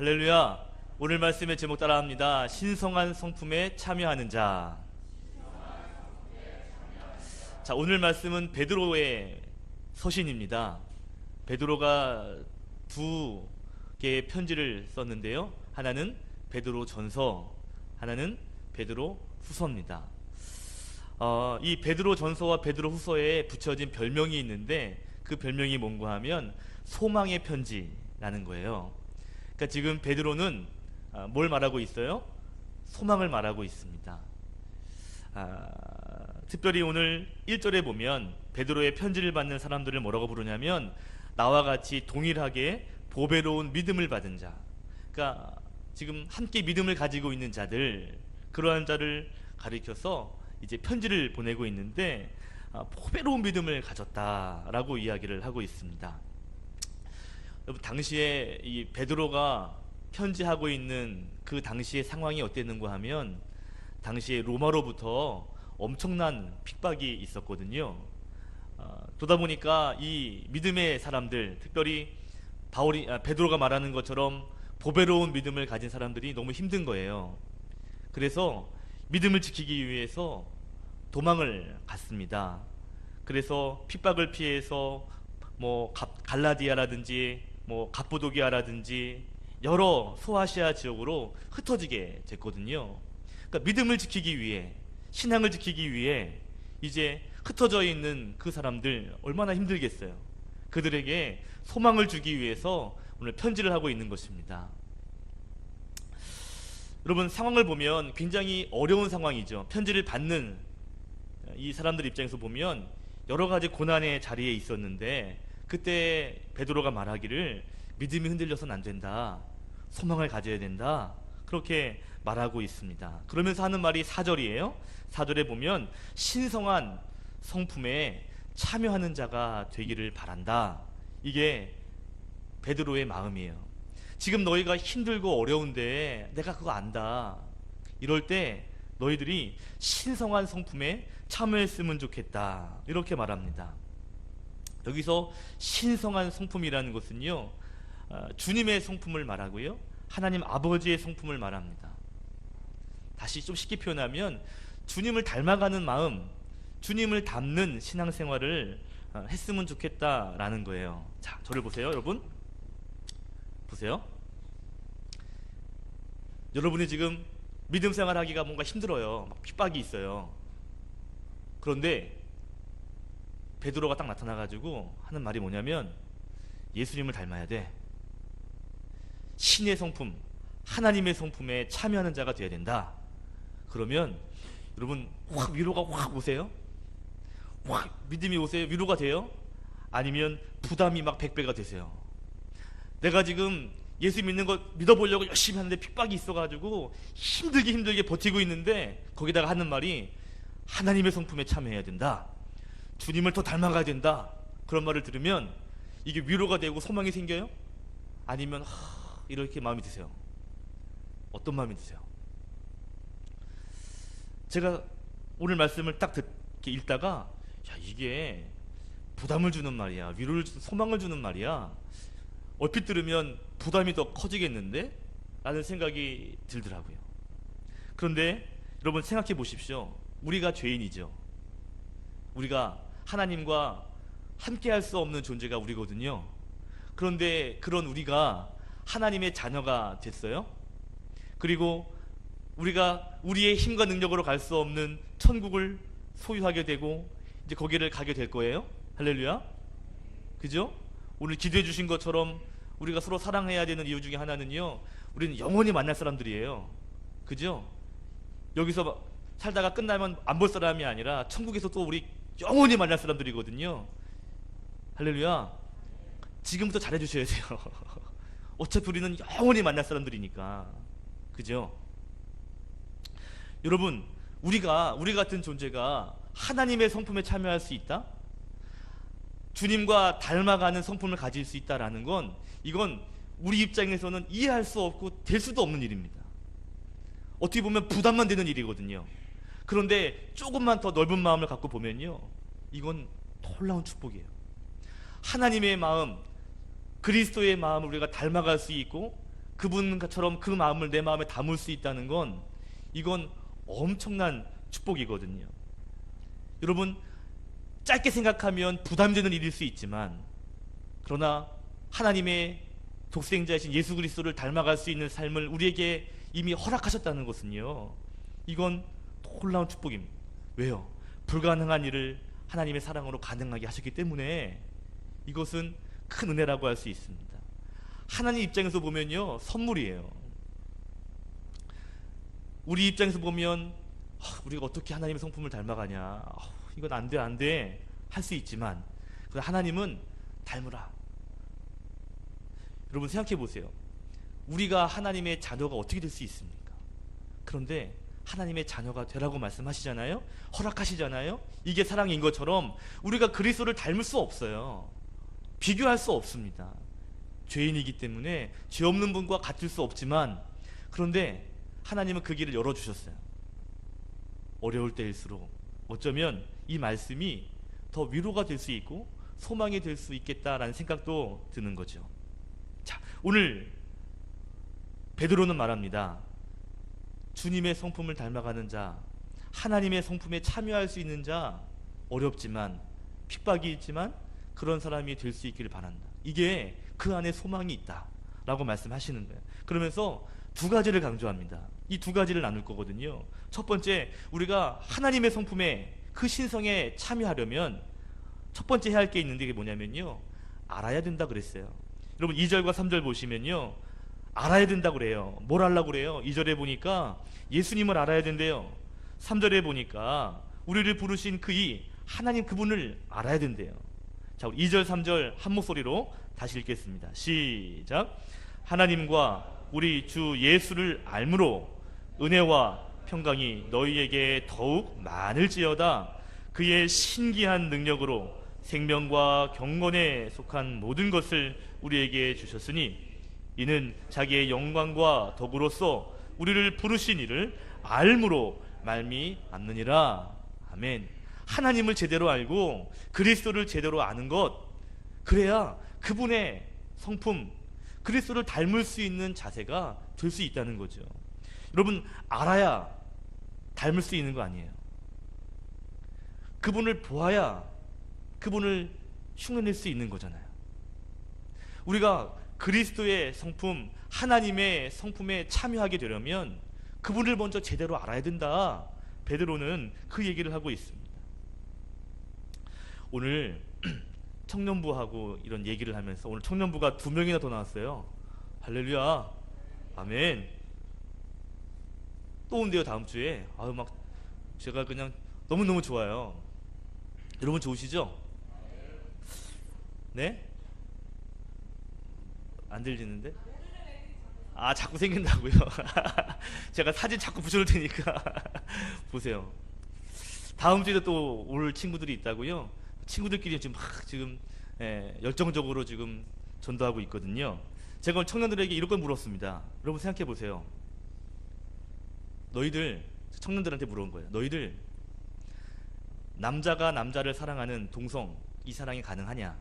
할렐루야. 오늘 말씀의 제목 따라합니다. 신성한 성품에 참여하는 자. 자, 오늘 말씀은 베드로의 서신입니다. 베드로가 두 개의 편지를 썼는데요. 하나는 베드로 전서, 하나는 베드로 후서입니다. 이 베드로 전서와 베드로 후서에 붙여진 별명이 있는데 그 별명이 뭔가 하면 소망의 편지라는 거예요. 그러니까 지금 베드로는 뭘 말하고 있어요? 소망을 말하고 있습니다. 특별히 오늘 1절에 보면 베드로의 편지를 받는 사람들을 뭐라고 부르냐면 나와 같이 동일하게 보배로운 믿음을 받은 자. 그러니까 지금 함께 믿음을 가지고 있는 자들, 그러한 자를 가리켜서 이제 편지를 보내고 있는데 보배로운 믿음을 가졌다라고 이야기를 하고 있습니다. 여러분, 당시에 이 베드로가 편지하고 있는 그 당시의 상황이 어땠는가 하면 당시에 로마로부터 엄청난 핍박이 있었거든요. 그러다 보니까 이 믿음의 사람들, 특별히 베드로가 말하는 것처럼 보배로운 믿음을 가진 사람들이 너무 힘든 거예요. 그래서 믿음을 지키기 위해서 도망을 갔습니다. 그래서 핍박을 피해서 갈라디아라든지 갑부도기아라든지 여러 소아시아 지역으로 흩어지게 됐거든요. 그러니까 믿음을 지키기 위해, 신앙을 지키기 위해 이제 흩어져 있는 그 사람들 얼마나 힘들겠어요. 그들에게 소망을 주기 위해서 오늘 편지를 하고 있는 것입니다. 여러분, 상황을 보면 굉장히 어려운 상황이죠. 편지를 받는 이 사람들 입장에서 보면 여러 가지 고난의 자리에 있었는데 그때 베드로가 말하기를 믿음이 흔들려서는 안 된다, 소망을 가져야 된다, 그렇게 말하고 있습니다. 그러면서 하는 말이 4절이에요. 4절에 보면 신성한 성품에 참여하는 자가 되기를 바란다. 이게 베드로의 마음이에요. 지금 너희가 힘들고 어려운데 내가 그거 안다. 이럴 때 너희들이 신성한 성품에 참여했으면 좋겠다. 이렇게 말합니다. 여기서 신성한 성품이라는 것은요, 주님의 성품을 말하고요, 하나님 아버지의 성품을 말합니다. 다시 좀 쉽게 표현하면 주님을 닮아가는 마음, 주님을 닮는 신앙생활을 했으면 좋겠다라는 거예요. 자, 저를 보세요. 여러분 보세요. 여러분이 지금 믿음 생활하기가 뭔가 힘들어요. 막 핍박이 있어요. 그런데 베드로가 딱 나타나가지고 하는 말이 뭐냐면 예수님을 닮아야 돼. 신의 성품, 하나님의 성품에 참여하는 자가 되어야 된다. 그러면 여러분 확 위로가 확 오세요? 확 믿음이 오세요? 위로가 돼요? 아니면 부담이 막 100배가 되세요? 내가 지금 예수 믿는 거 믿어보려고 열심히 하는데 핍박이 있어가지고 힘들게 버티고 있는데 거기다가 하는 말이 하나님의 성품에 참여해야 된다, 주님을 더 닮아가야 된다. 그런 말을 들으면 이게 위로가 되고 소망이 생겨요? 아니면 이렇게 마음이 드세요? 어떤 마음이 드세요? 제가 오늘 말씀을 딱 이렇게 읽다가 이게 부담을 주는 말이야, 위로를 소망을 주는 말이야, 얼핏 들으면 부담이 더 커지겠는데? 라는 생각이 들더라고요. 그런데 여러분 생각해 보십시오. 우리가 죄인이죠. 우리가 하나님과 함께 할 수 없는 존재가 우리거든요. 그런데 그런 우리가 하나님의 자녀가 됐어요. 그리고 우리가 우리의 힘과 능력으로 갈 수 없는 천국을 소유하게 되고 이제 거기를 가게 될 거예요. 할렐루야. 그죠? 오늘 기도해 주신 것처럼 우리가 서로 사랑해야 되는 이유 중에 하나는요, 우리는 영원히 만날 사람들이에요. 그죠? 여기서 살다가 끝나면 안 볼 사람이 아니라 천국에서 또 우리 영원히 만날 사람들이거든요. 할렐루야. 지금부터 잘해 주셔야 돼요. 어차피 우리는 영원히 만날 사람들이니까. 그죠? 여러분, 우리 같은 존재가 하나님의 성품에 참여할 수 있다? 주님과 닮아가는 성품을 가질 수 있다라는 건, 이건 우리 입장에서는 이해할 수 없고 될 수도 없는 일입니다. 어떻게 보면 부담만 되는 일이거든요. 그런데 조금만 더 넓은 마음을 갖고 보면요, 이건 놀라운 축복이에요. 하나님의 마음, 그리스도의 마음을 우리가 닮아갈 수 있고 그분처럼 그 마음을 내 마음에 담을 수 있다는 건 이건 엄청난 축복이거든요. 여러분, 짧게 생각하면 부담되는 일일 수 있지만, 그러나 하나님의 독생자이신 예수 그리스도를 닮아갈 수 있는 삶을 우리에게 이미 허락하셨다는 것은요, 이건 놀라운 축복입니다. 왜요? 불가능한 일을 하나님의 사랑으로 가능하게 하셨기 때문에 이것은 큰 은혜라고 할 수 있습니다. 하나님 입장에서 보면요, 선물이에요. 우리 입장에서 보면 우리가 어떻게 하나님의 성품을 닮아가냐, 이건 안 돼, 안 돼 할 수 있지만, 하나님은 닮으라. 여러분 생각해 보세요. 우리가 하나님의 자녀가 어떻게 될 수 있습니까? 그런데 하나님의 자녀가 되라고 말씀하시잖아요. 허락하시잖아요. 이게 사랑인 것처럼 우리가 그리스도를 닮을 수 없어요. 비교할 수 없습니다. 죄인이기 때문에 죄 없는 분과 같을 수 없지만, 그런데 하나님은 그 길을 열어주셨어요. 어려울 때일수록 어쩌면 이 말씀이 더 위로가 될 수 있고 소망이 될 수 있겠다라는 생각도 드는 거죠. 자, 오늘 베드로는 말합니다. 주님의 성품을 닮아가는 자, 하나님의 성품에 참여할 수 있는 자, 어렵지만 핍박이 있지만 그런 사람이 될 수 있기를 바란다. 이게 그 안에 소망이 있다 라고 말씀하시는 거예요. 그러면서 두 가지를 강조합니다. 이 두 가지를 나눌 거거든요. 첫 번째, 우리가 하나님의 성품에, 그 신성에 참여하려면 첫 번째 해야 할 게 있는데, 이게 뭐냐면요, 알아야 된다 그랬어요. 여러분 2절과 3절 보시면요, 알아야 된다 그래요. 뭘 알라고 그래요? 2절에 보니까 예수님을 알아야 된대요. 3절에 보니까 우리를 부르신 그 이 하나님 그분을 알아야 된대요. 자, 우리 2절 3절 한 목소리로 다시 읽겠습니다. 시작. 하나님과 우리 주 예수를 알므로 은혜와 평강이 너희에게 더욱 많을지어다. 그의 신기한 능력으로 생명과 경건에 속한 모든 것을 우리에게 주셨으니 이는 자기의 영광과 덕으로서 우리를 부르신 이를 알므로 말미암느니라. 아멘. 하나님을 제대로 알고 그리스도를 제대로 아는 것, 그래야 그분의 성품, 그리스도를 닮을 수 있는 자세가 될 수 있다는 거죠. 여러분, 알아야 닮을 수 있는 거 아니에요. 그분을 보아야 그분을 흉내낼 수 있는 거잖아요. 우리가 그리스도의 성품, 하나님의 성품에 참여하게 되려면 그분을 먼저 제대로 알아야 된다. 베드로는 그 얘기를 하고 있습니다. 오늘 청년부하고 이런 얘기를 하면서, 오늘 청년부가 2명이나 더 나왔어요. 할렐루야, 아멘. 또 온대요 다음 주에. 막 제가 그냥 너무너무 좋아요. 여러분 좋으시죠? 네? 안 들리는데? 자꾸 생긴다고요? 제가 사진 자꾸 붙여놓을 테니까 보세요. 다음 주에도 또 올 친구들이 있다고요? 친구들끼리 지금 열정적으로 지금 전도하고 있거든요. 제가 오늘 청년들에게 이런 걸 물었습니다. 여러분 생각해 보세요. 너희들, 청년들한테 물어본 거예요. 너희들 남자가 남자를 사랑하는 동성, 이 사랑이 가능하냐?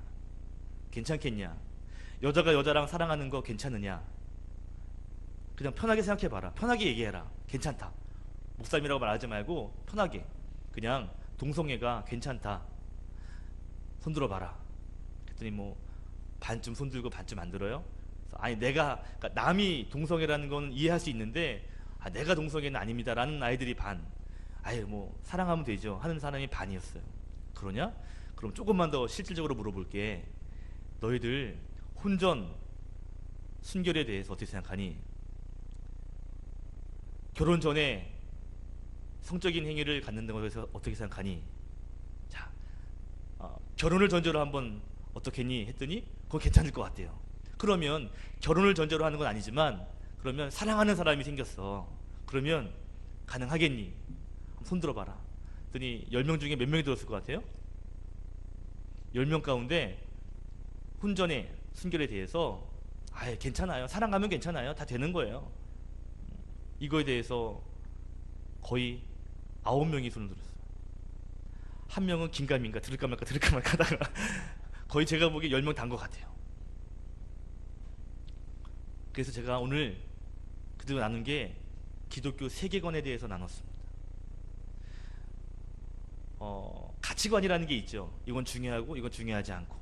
괜찮겠냐? 여자가 여자랑 사랑하는 거 괜찮으냐? 그냥 편하게 생각해봐라. 편하게 얘기해라. 괜찮다. 목사님이라고 말하지 말고 편하게 그냥 동성애가 괜찮다. 손들어봐라. 그랬더니 뭐 반쯤 손들고 반쯤 안 들어요. 아니 그러니까 남이 동성애라는 건 이해할 수 있는데 내가 동성애는 아닙니다 라는 아이들이 반, 뭐 사랑하면 되죠 하는 사람이 반이었어요. 그러냐? 그럼 조금만 더 실질적으로 물어볼게. 너희들 혼전 순결에 대해서 어떻게 생각하니? 결혼 전에 성적인 행위를 갖는다고 해서 어떻게 생각하니? 자, 결혼을 전제로 한번 어떻겠니? 했더니 그건 괜찮을 것 같대요. 그러면 결혼을 전제로 하는 건 아니지만, 그러면 사랑하는 사람이 생겼어. 그러면 가능하겠니? 손 들어봐라. 그랬더니 10명 중에 몇 명이 들었을 것 같아요? 10명 가운데 혼전의 순결에 대해서 괜찮아요. 사랑하면 괜찮아요. 다 되는 거예요. 이거에 대해서 거의 9명이 손을 들었어요. 한 명은 긴가민가 들을까 말까 하다가 거의 제가 보기에 10명 단 것 같아요. 그래서 제가 오늘 그들과 나눈 게 기독교 세계관에 대해서 나눴습니다. 가치관이라는 게 있죠. 이건 중요하고 이건 중요하지 않고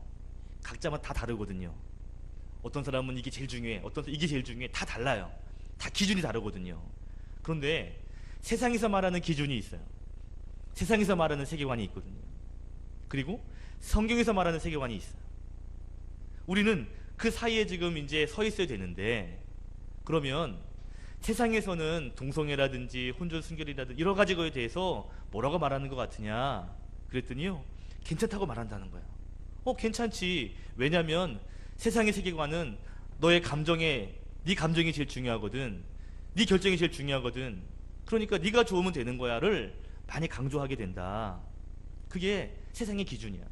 각자마다 다 다르거든요. 어떤 사람은 이게 제일 중요해, 어떤 사람은 이게 제일 중요해. 다 달라요. 다 기준이 다르거든요. 그런데 세상에서 말하는 기준이 있어요. 세상에서 말하는 세계관이 있거든요. 그리고 성경에서 말하는 세계관이 있어요. 우리는 그 사이에 지금 이제 서 있어야 되는데, 그러면 세상에서는 동성애라든지 혼전순결이라든지 여러 가지 거에 대해서 뭐라고 말하는 것 같으냐 그랬더니요, 괜찮다고 말한다는 거예요. 괜찮지. 왜냐면 세상의 세계관은 너의 감정에, 네 감정이 제일 중요하거든. 네 결정이 제일 중요하거든. 그러니까 네가 좋으면 되는 거야를 많이 강조하게 된다. 그게 세상의 기준이야.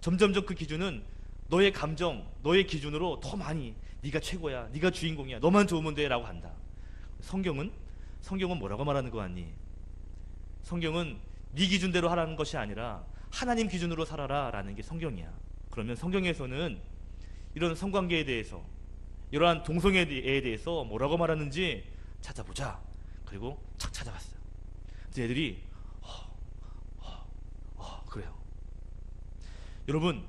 점점점 그 기준은 너의 감정, 너의 기준으로 더 많이 네가 최고야, 네가 주인공이야, 너만 좋으면 돼 라고 한다. 성경은 뭐라고 말하는 거 같니? 성경은 네 기준대로 하라는 것이 아니라 하나님 기준으로 살아라 라는 게 성경이야. 그러면 성경에서는 이런 성관계에 대해서, 이러한 동성애에 대해서 뭐라고 말하는지 찾아보자. 그리고 착 찾아봤어요. 그래서 애들이 그래요. 여러분,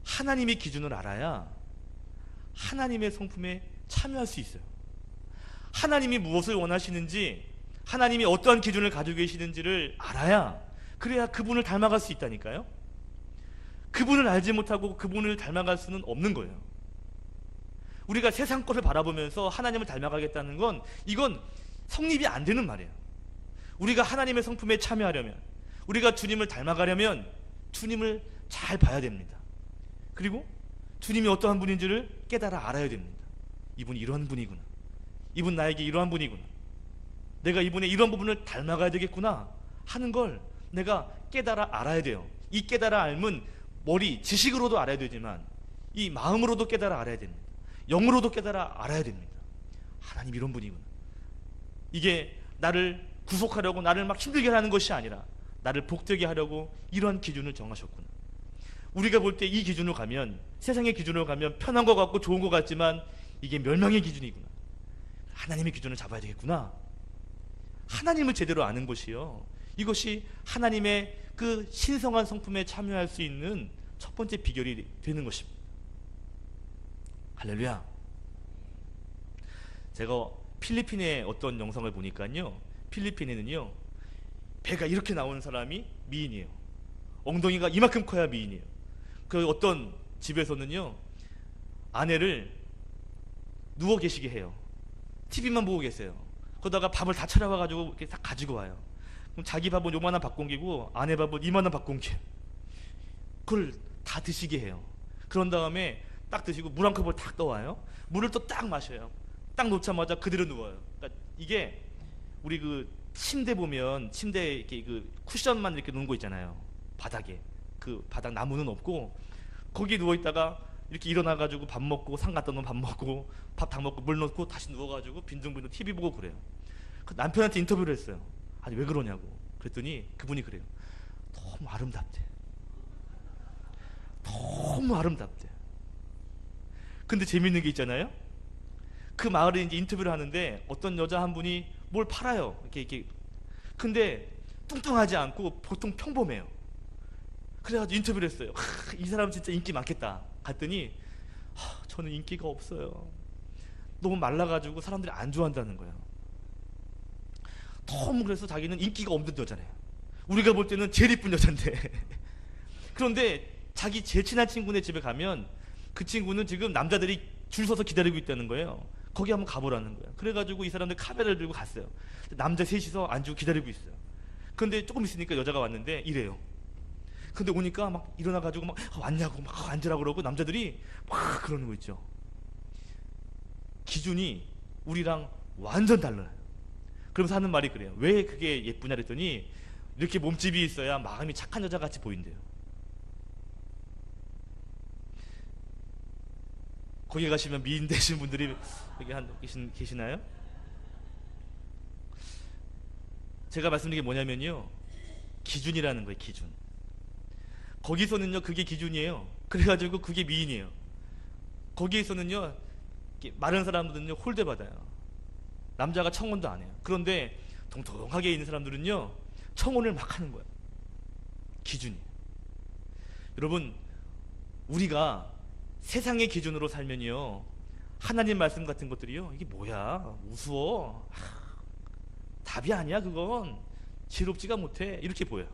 하나님의 기준을 알아야 하나님의 성품에 참여할 수 있어요. 하나님이 무엇을 원하시는지, 하나님이 어떠한 기준을 가지고 계시는지를 알아야, 그래야 그분을 닮아갈 수 있다니까요. 그분을 알지 못하고 그분을 닮아갈 수는 없는 거예요. 우리가 세상 것을 바라보면서 하나님을 닮아가겠다는 건, 이건 성립이 안 되는 말이에요. 우리가 하나님의 성품에 참여하려면, 우리가 주님을 닮아가려면 주님을 잘 봐야 됩니다. 그리고 주님이 어떠한 분인지를 깨달아 알아야 됩니다. 이분이 이러한 분이구나, 이분 나에게 이러한 분이구나, 내가 이분의 이런 부분을 닮아가야 되겠구나 하는 걸 내가 깨달아 알아야 돼요. 이 깨달아 알면 머리 지식으로도 알아야 되지만 이 마음으로도 깨달아 알아야 됩니다. 영으로도 깨달아 알아야 됩니다. 하나님 이런 분이구나. 이게 나를 구속하려고 나를 막 힘들게 하는 것이 아니라 나를 복되게 하려고 이러한 기준을 정하셨구나. 우리가 볼 때 이 기준으로 가면, 세상의 기준으로 가면 편한 것 같고 좋은 것 같지만 이게 멸망의 기준이구나. 하나님의 기준을 잡아야 되겠구나. 하나님을 제대로 아는 것이요, 이것이 하나님의 그 신성한 성품에 참여할 수 있는 첫 번째 비결이 되는 것입니다. 할렐루야. 제가 필리핀의 어떤 영상을 보니까요, 필리핀에는요 배가 이렇게 나오는 사람이 미인이에요. 엉덩이가 이만큼 커야 미인이에요. 그 어떤 집에서는요 아내를 누워 계시게 해요. TV만 보고 계세요. 그러다가 밥을 다 차려와가지고 이렇게 딱 가지고 와요. 그럼 자기 밥은 요만한 밥 공기고 아내 밥은 이만한 밥 공기. 그걸 다 드시게 해요. 그런 다음에 딱 드시고 물 한 컵을 딱 떠와요. 물을 또 딱 마셔요. 딱 놓자마자 그대로 누워요. 그러니까 이게 우리 그 침대 보면, 침대 이렇게 그 쿠션만 이렇게 놓은 거 있잖아요. 바닥에. 그 바닥 나무는 없고 거기 누워 있다가 이렇게 일어나가지고 밥 먹고, 상 갖다 놓으면 밥 먹고, 밥 다 먹고 물 넣고 다시 누워가지고 빈둥빈둥 TV 보고 그래요. 그 남편한테 인터뷰를 했어요. 아니 왜 그러냐고. 그랬더니 그분이 그래요. 너무 아름답대. 너무 아름답대. 근데 재밌는 게 있잖아요. 그 마을에 이제 인터뷰를 하는데 어떤 여자 한 분이 뭘 팔아요. 이렇게. 근데 뚱뚱하지 않고 보통 평범해요. 그래가지고 인터뷰를 했어요. 이 사람 진짜 인기 많겠다. 갔더니 저는 인기가 없어요. 너무 말라가지고 사람들이 안 좋아한다는 거예요. 너무, 그래서 자기는 인기가 없는 여자래요. 우리가 볼 때는 제일 이쁜 여잔데 그런데 자기 제일 친한 친구네 집에 가면 그 친구는 지금 남자들이 줄 서서 기다리고 있다는 거예요. 거기 한번 가보라는 거예요. 그래가지고 이 사람들 카메라를 들고 갔어요. 남자 셋이서 앉고 기다리고 있어요. 근데 조금 있으니까 여자가 왔는데 이래요. 근데 오니까 막 일어나가지고 막 왔냐고 막 앉으라고 그러고 남자들이 막 그러는 거 있죠. 기준이 우리랑 완전 달라요. 그러면서 하는 말이 그래요. 왜 그게 예쁘냐 그랬더니 이렇게 몸집이 있어야 마음이 착한 여자같이 보인대요. 거기 가시면 미인 되신 분들이 여기 계시나요? 제가 말씀드린 게 뭐냐면요, 기준이라는 거예요. 기준. 거기서는요 그게 기준이에요. 그래가지고 그게 미인이에요. 거기에서는요 마른 사람들은요 홀대 받아요. 남자가 청혼도 안 해요. 그런데 동통하게 있는 사람들은요 청혼을 막 하는 거예요. 기준이. 여러분, 우리가 세상의 기준으로 살면요 하나님 말씀 같은 것들이요 이게 뭐야 우스워, 답이 아니야, 그건 지롭지가 못해, 이렇게 보여요.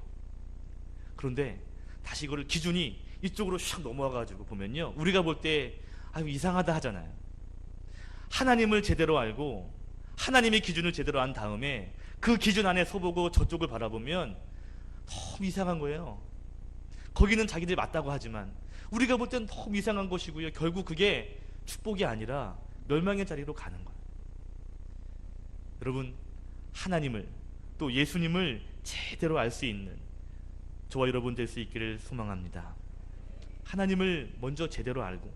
그런데 다시 이거를 기준이 이쪽으로 샥 넘어와가지고 보면요 우리가 볼 때 아유 이상하다 하잖아요. 하나님을 제대로 알고 하나님의 기준을 제대로 안 다음에 그 기준 안에 서보고 저쪽을 바라보면 너무 이상한 거예요. 거기는 자기들이 맞다고 하지만 우리가 볼 때는 너무 이상한 것이고요, 결국 그게 축복이 아니라 멸망의 자리로 가는 거예요. 여러분, 하나님을 또 예수님을 제대로 알 수 있는 저와 여러분 될 수 있기를 소망합니다. 하나님을 먼저 제대로 알고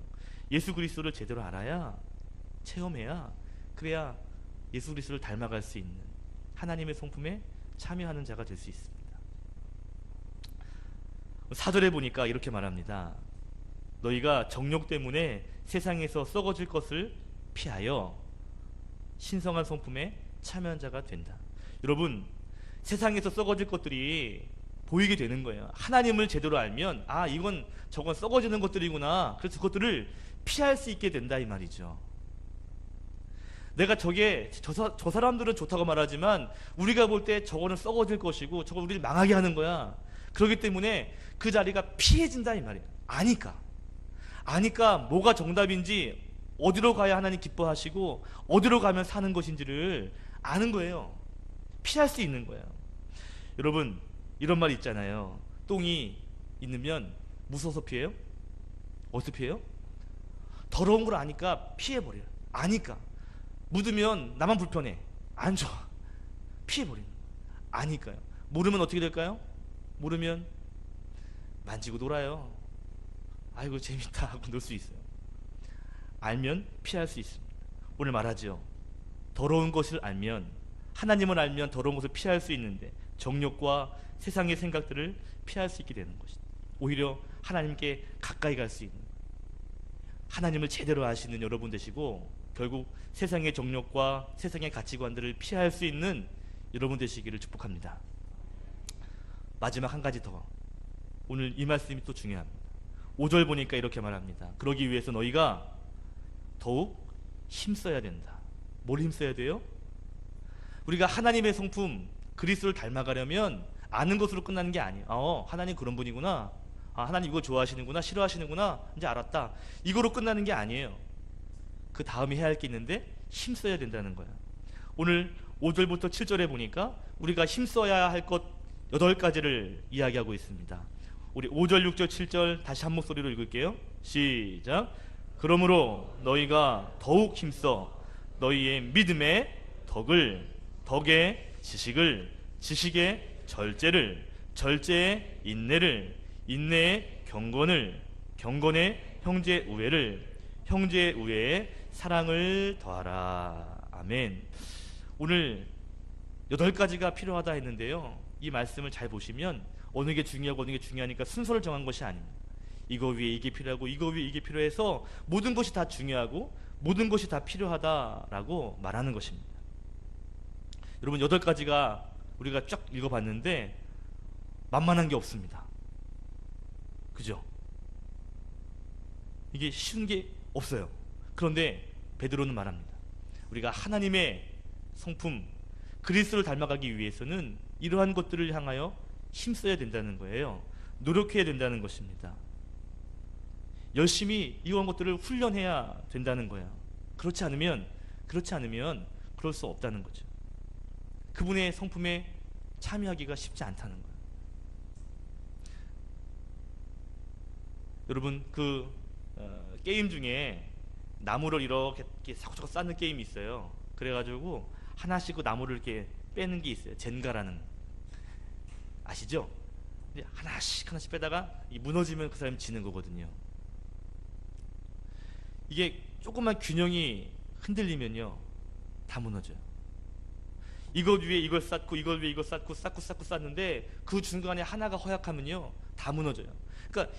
예수 그리스도를 제대로 알아야, 체험해야, 그래야 예수 그리스도를 닮아갈 수 있는 하나님의 성품에 참여하는 자가 될 수 있습니다. 4절에 보니까 이렇게 말합니다. 너희가 정욕 때문에 세상에서 썩어질 것을 피하여 신성한 성품에 참여한 자가 된다. 여러분, 세상에서 썩어질 것들이 보이게 되는 거예요. 하나님을 제대로 알면 아 이건 저건 썩어지는 것들이구나. 그래서 그것들을 피할 수 있게 된다 이 말이죠. 내가 저 사람들은 좋다고 말하지만 우리가 볼 때 저거는 썩어질 것이고 저거 우리를 망하게 하는 거야. 그렇기 때문에 그 자리가 피해진다 이 말이에요. 아니까 뭐가 정답인지, 어디로 가야 하나님 기뻐하시고 어디로 가면 사는 것인지를 아는 거예요. 피할 수 있는 거예요. 여러분, 이런 말이 있잖아요. 똥이 있으면 무서워서 피해요? 어디서 피해요? 더러운 걸 아니까 피해버려요. 아니까. 묻으면 나만 불편해, 안 좋아, 피해버리는 거예요. 아니까요. 모르면 어떻게 될까요? 모르면 만지고 놀아요. 아이고 재밌다 하고 놀 수 있어요. 알면 피할 수 있습니다. 오늘 말하죠. 더러운 것을 알면, 하나님을 알면 더러운 것을 피할 수 있는데 정욕과 세상의 생각들을 피할 수 있게 되는 것이다. 오히려 하나님께 가까이 갈 수 있는, 하나님을 제대로 아시는 여러분 되시고 결국 세상의 정욕과 세상의 가치관들을 피할 수 있는 여러분 되시기를 축복합니다. 마지막 한 가지 더, 오늘 이 말씀이 또 중요합니다. 5절 보니까 이렇게 말합니다. 그러기 위해서 너희가 더욱 힘써야 된다. 뭘 힘써야 돼요? 우리가 하나님의 성품 그리스도를 닮아가려면 아는 것으로 끝나는 게 아니에요. 하나님 그런 분이구나, 하나님 이거 좋아하시는구나, 싫어하시는구나, 이제 알았다, 이거로 끝나는 게 아니에요. 그 다음에 해야 할 게 있는데 힘써야 된다는 거예요. 오늘 5절부터 7절에 보니까 우리가 힘써야 할 것 8가지를 이야기하고 있습니다. 우리 5절, 6절, 7절 다시 한 목소리로 읽을게요. 시작. 그러므로 너희가 더욱 힘써 너희의 믿음의 덕을, 덕의 지식을, 지식의 절제를, 절제의 인내를, 인내의 경건을, 경건의 형제 우애를, 형제 우애에 사랑을 더하라. 아멘. 오늘 8가지가 필요하다 했는데요, 이 말씀을 잘 보시면 어느 게 중요하고 어느 게 중요하니까 순서를 정한 것이 아닙니다. 이거 위에 이게 필요하고 이거 위에 이게 필요해서 모든 것이 다 중요하고 모든 것이 다 필요하다라고 말하는 것입니다. 여러분, 8가지가 우리가 쫙 읽어봤는데 만만한 게 없습니다. 그죠? 이게 쉬운 게 없어요. 그런데 베드로는 말합니다. 우리가 하나님의 성품 그리스도를 닮아가기 위해서는 이러한 것들을 향하여 힘써야 된다는 거예요. 노력해야 된다는 것입니다. 열심히 이런 것들을 훈련해야 된다는 거예요. 그렇지 않으면 그럴 수 없다는 거죠. 그분의 성품에 참여하기가 쉽지 않다는 거예요. 여러분, 게임 중에 나무를 이렇게 사고사고 쌓는 게임이 있어요. 그래가지고 하나씩 그 나무를 이렇게 빼는 게 있어요. 젠가라는, 아시죠? 하나씩 빼다가 무너지면 그 사람이 지는 거거든요. 이게 조금만 균형이 흔들리면요 다 무너져요. 이것 위에 이걸 쌓고 이것 위에 이걸 쌓고 쌓는데 그 중간에 하나가 허약하면요 다 무너져요. 그러니까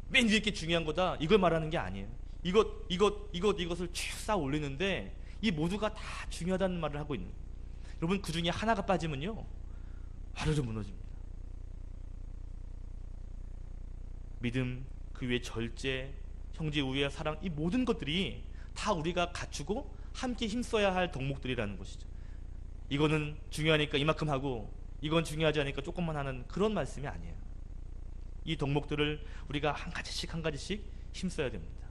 맨 위에 게 중요한 거다, 이걸 말하는 게 아니에요. 이것을 쭉 쌓아 올리는데 이 모두가 다 중요하다는 말을 하고 있는 거예요. 여러분, 그 중에 하나가 빠지면요 화르르 무너집니다. 믿음, 그 위에 절제, 형제 우애, 사랑, 이 모든 것들이 다 우리가 갖추고 함께 힘써야 할 덕목들이라는 것이죠. 이거는 중요하니까 이만큼 하고 이건 중요하지 않으니까 조금만 하는 그런 말씀이 아니에요. 이 덕목들을 우리가 한 가지씩 힘써야 됩니다.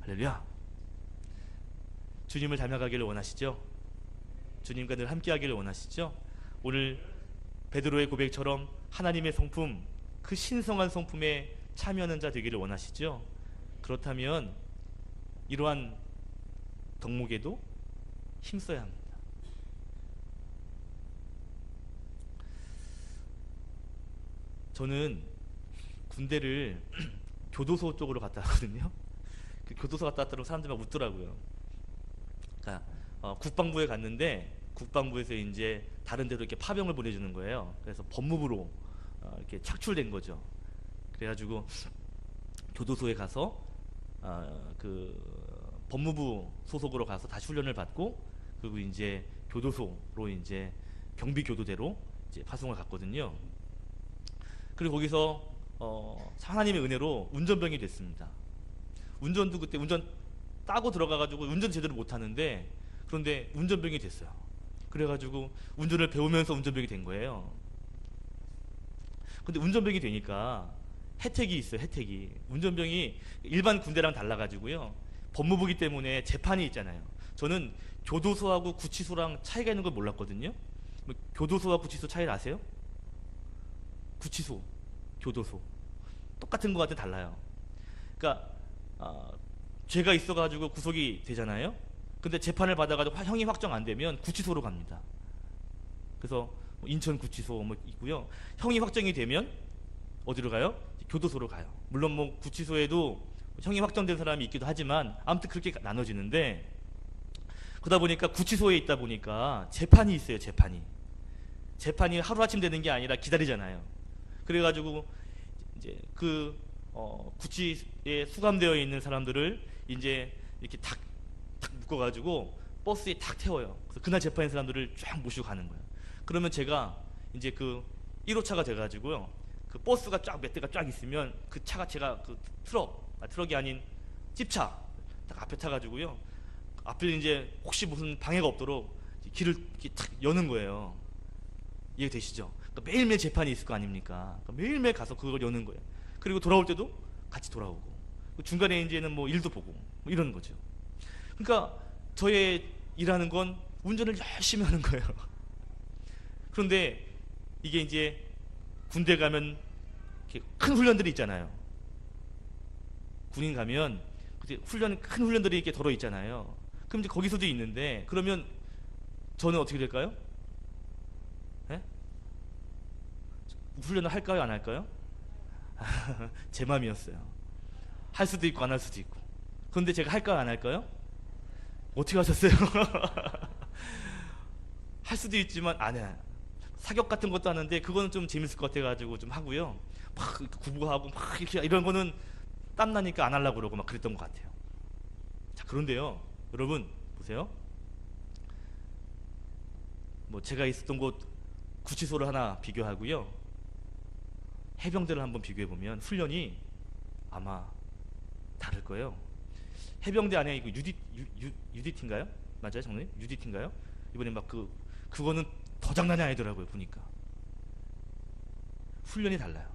할렐루야. 주님을 닮아가기를 원하시죠? 주님과 늘 함께하기를 원하시죠? 오늘 베드로의 고백처럼 하나님의 성품, 그 신성한 성품에 참여하는 자 되기를 원하시죠? 그렇다면 이러한 덕목에도 힘써야 합니다. 저는 군대를 교도소 쪽으로 갔다 왔거든요. 그 교도소 갔다 왔다고 사람들이 막 웃더라고요. 그러니까 국방부에 갔는데 국방부에서 이제 다른 데로 이렇게 파병을 보내주는 거예요. 그래서 법무부로 이렇게 착출된 거죠. 그래가지고 교도소에 가서 그 법무부 소속으로 가서 다시 훈련을 받고, 그리고 이제 교도소로 이제 경비교도대로 이제 파송을 갔거든요. 그리고 거기서 하나님의 은혜로 운전병이 됐습니다. 운전도 그때 운전 따고 들어가가지고 운전 제대로 못하는데, 그런데 운전병이 됐어요. 그래가지고 운전을 배우면서 운전병이 된 거예요. 근데 운전병이 되니까 혜택이 있어요. 혜택이. 운전병이 일반 군대랑 달라가지고요, 법무부기 때문에 재판이 있잖아요. 저는 교도소하고 구치소랑 차이가 있는 걸 몰랐거든요. 교도소와 구치소 차이를 아세요? 구치소, 교도소 똑같은 것 같은데 달라요. 그러니까 죄가 있어가지고 구속이 되잖아요. 근데 재판을 받아가지고 형이 확정 안 되면 구치소로 갑니다. 그래서 인천 구치소 뭐 있고요. 형이 확정이 되면 어디로 가요? 교도소로 가요. 물론 뭐 구치소에도 형이 확정된 사람이 있기도 하지만 아무튼 그렇게 나눠지는데, 그러다 보니까 구치소에 있다 보니까 재판이 있어요. 재판이 하루아침 되는 게 아니라 기다리잖아요. 그래가지고 이제 그 구치에 수감되어 있는 사람들을 이제 이렇게 탁 묶어가지고 버스에 탁 태워요. 그래서 그날 재판인 사람들을 쫙 모시고 가는 거예요. 그러면 제가 이제 그 1호차가 돼가지고요, 그 버스가 쫙 몇 대가 쫙 있으면 그 차가 제가 그 트럭이 아닌 찝차 딱 앞에 타가지고요, 앞에 이제 혹시 무슨 방해가 없도록 길을 이렇게 탁 여는 거예요. 이해되시죠? 그러니까 매일매일 재판이 있을 거 아닙니까? 그러니까 매일매일 가서 그걸 여는 거예요. 그리고 돌아올 때도 같이 돌아오고, 중간에 이제는 뭐 일도 보고 뭐 이러는 거죠. 그러니까 저의 일하는 건 운전을 열심히 하는 거예요. 그런데 이게 이제 군대 가면 이렇게 큰 훈련들이 있잖아요. 군인 가면 큰 훈련들이 이렇게 덜어 있잖아요. 그럼 이제 거기서도 있는데, 그러면 저는 어떻게 될까요? 네? 훈련을 할까요, 안 할까요? 제 맘이었어요. 할 수도 있고 안 할 수도 있고. 그런데 제가 할까요, 안 할까요? 어떻게 하셨어요? 할 수도 있지만 안 해. 사격 같은 것도 하는데 그거는 좀 재밌을 것 같아가지고 좀 하고요. 막 구부하고 막 이렇게 이런 거는 땀 나니까 안 하려고 그러고 막 그랬던 것 같아요. 자, 그런데요, 여러분 보세요. 뭐 제가 있었던 곳 구치소를 하나 비교하고요, 해병대를 한번 비교해 보면 훈련이 아마 다를 거예요. 해병대 안에 이거 UDT인가요? 맞아요, 장로님? UDT인가요? 이번에 막 그거는 더 장난이 아니더라고요. 보니까 훈련이 달라요.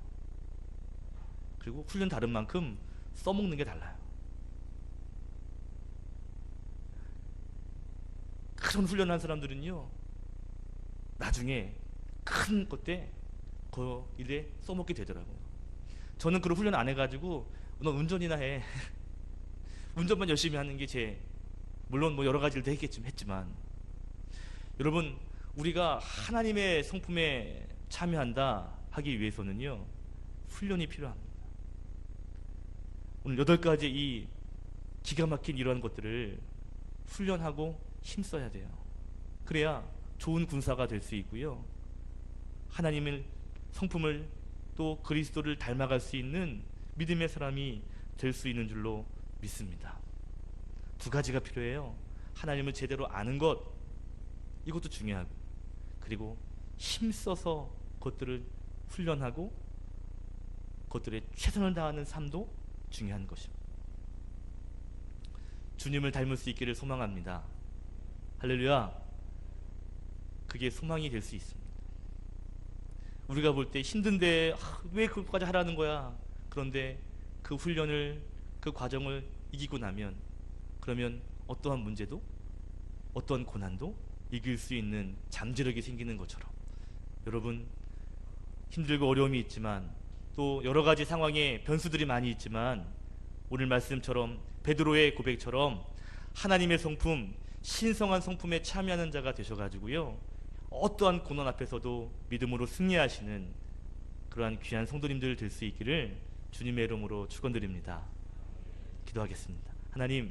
그리고 훈련 다른 만큼 써먹는 게 달라요. 그런 훈련한 사람들은요, 나중에 큰 것 때 그 일에 써먹게 되더라고요. 저는 그런 훈련 안 해가지고 넌 운전이나 해. 운전만 열심히 하는 게 물론 뭐 여러 가지를 했지만, 여러분 우리가 하나님의 성품에 참여한다 하기 위해서는요, 훈련이 필요합니다. 오늘 8가지 이 기가 막힌 이러한 것들을 훈련하고 힘써야 돼요. 그래야 좋은 군사가 될 수 있고요, 하나님의 성품을 또 그리스도를 닮아갈 수 있는 믿음의 사람이 될 수 있는 줄로 믿습니다. 두 가지가 필요해요. 하나님을 제대로 아는 것, 이것도 중요하고, 그리고 힘써서 그것들을 훈련하고 그것들에 최선을 다하는 삶도 중요한 것입니다. 주님을 닮을 수 있기를 소망합니다. 할렐루야. 그게 소망이 될 수 있습니다. 우리가 볼 때 힘든데 왜 그것까지 하라는 거야? 그런데 그 훈련을, 그 과정을 이기고 나면, 그러면 어떠한 문제도, 어떠한 고난도 이길 수 있는 잠재력이 생기는 것처럼, 여러분, 힘들고 어려움이 있지만, 또 여러 가지 상황에 변수들이 많이 있지만, 오늘 말씀처럼 베드로의 고백처럼 하나님의 성품, 신성한 성품에 참여하는 자가 되셔가지고요, 어떠한 고난 앞에서도 믿음으로 승리하시는 그러한 귀한 성도님들 될 수 있기를 주님의 이름으로 축원드립니다. 기도하겠습니다. 하나님,